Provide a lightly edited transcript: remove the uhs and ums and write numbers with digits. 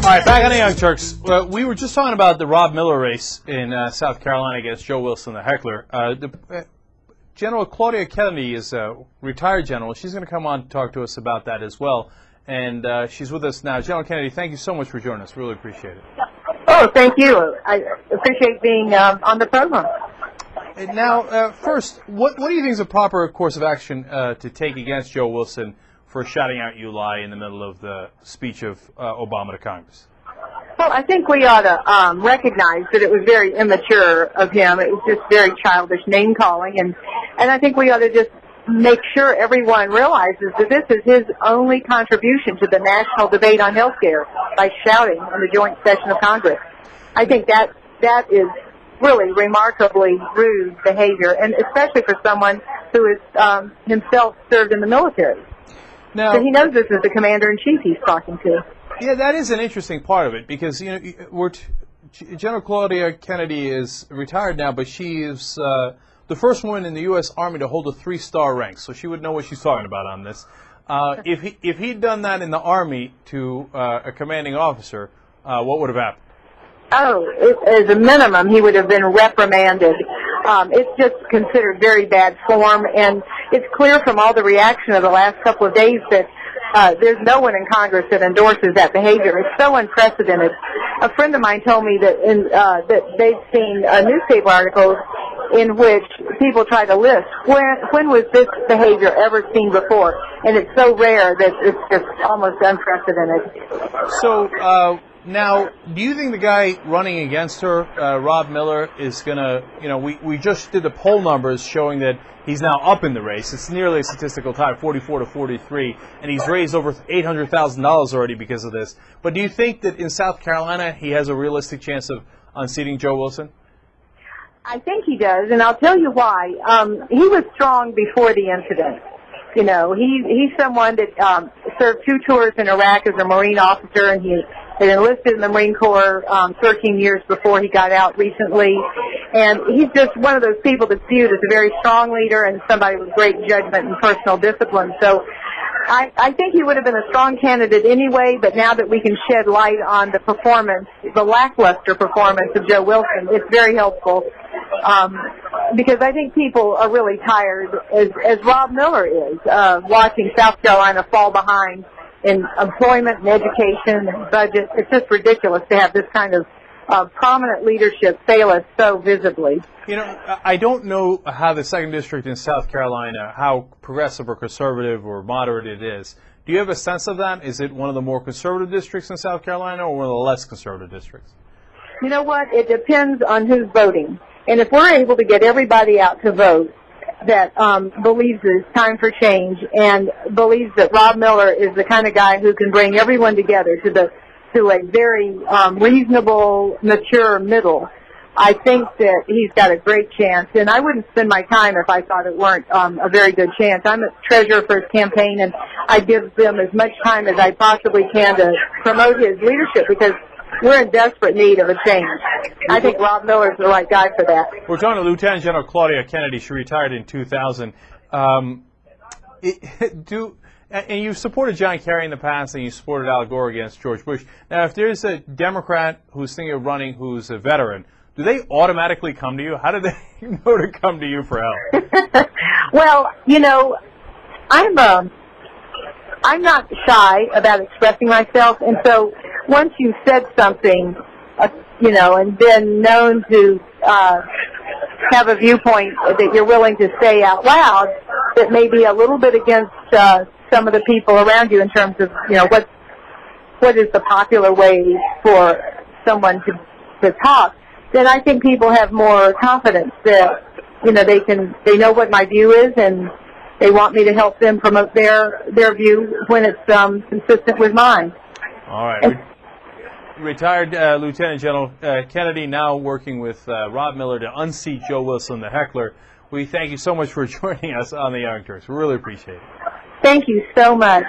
All right, back on the Young Turks. We were just talking about the Rob Miller race in South Carolina against Joe Wilson, the heckler. General Claudia Kennedy is a retired general. She's going to come on to talk to us about that as well. And she's with us now. General Kennedy, thank you so much for joining us. Really appreciate it. Oh, thank you. I appreciate being on the program. And now, first, what do you think is a proper course of action to take against Joe Wilson for shouting out "you lie" in the middle of the speech of Obama to Congress? Well, I think we ought to recognize that it was very immature of him. It was just very childish name-calling, and I think we ought to just make sure everyone realizes that this is his only contribution to the national debate on health care by shouting in the joint session of Congress. I think that is really remarkably rude behavior, and especially for someone who is himself served in the military. Now, so he knows this is the commander-in-chief he's talking to. Yeah, that is an interesting part of it, because General Claudia Kennedy is retired now, but she is the first woman in the U.S. Army to hold a 3-star rank, so she would know what she's talking about on this. If he'd done that in the Army to a commanding officer, what would have happened? Oh, as a minimum, he would have been reprimanded. It's just considered very bad form, and it's clear from all the reaction of the last couple of days that there's no one in Congress that endorses that behavior. It's so unprecedented. A friend of mine told me that that they've seen newspaper articles in which people try to list when was this behavior ever seen before, and it's so rare that it's just almost unprecedented. So now, do you think the guy running against her, Rob Miller, is going to, we just did the poll numbers showing that he's now up in the race. It's nearly a statistical tie, 44 to 43, and he's raised over $800,000 already because of this. But do you think that in South Carolina he has a realistic chance of unseating Joe Wilson? I think he does, and I'll tell you why. He was strong before the incident. He's someone that served 2 tours in Iraq as a Marine officer, and he had enlisted in the Marine Corps 13 years before he got out recently. And he's just one of those people that's viewed as a very strong leader and somebody with great judgment and personal discipline. So I think he would have been a strong candidate anyway, but now that we can shed light on the performance, the lackluster performance of Joe Wilson, it's very helpful. Because I think people are really tired, as Rob Miller is, watching South Carolina fall behind in employment and education and budget. It's just ridiculous to have this kind of prominent leadership fail us so visibly. I don't know how the 2nd District in South Carolina, how progressive or conservative or moderate it is. Do you have a sense of that? Is it one of the more conservative districts in South Carolina or one of the less conservative districts? You know what? It depends on who's voting. And if we're able to get everybody out to vote that believes it's time for change and believes that Rob Miller is the kind of guy who can bring everyone together to a very reasonable, mature middle, I think that he's got a great chance. And I wouldn't spend my time if I thought it weren't a very good chance. I'm a treasurer for his campaign, and I give them as much time as I possibly can to promote his leadership because we're in desperate need of a change. I think Rob Miller's the right guy for that. We're talking to Lieutenant General Claudia Kennedy. She retired in 2000. And you've supported John Kerry in the past, and you supported Al Gore against George Bush. Now, if there's a Democrat who's thinking of running who's a veteran, do they automatically come to you? How do they know to come to you for help? Well, I'm not shy about expressing myself, and so once you've said something, and been known to have a viewpoint that you're willing to say out loud that may be a little bit against some of the people around you in terms of, what is the popular way for someone to talk, then I think people have more confidence that, they know what my view is and they want me to help them promote their view when it's consistent with mine. All right. Retired Lieutenant General Kennedy, now working with Rob Miller to unseat Joe Wilson, the heckler. We thank you so much for joining us on the Young Turks. We really appreciate it. Thank you so much.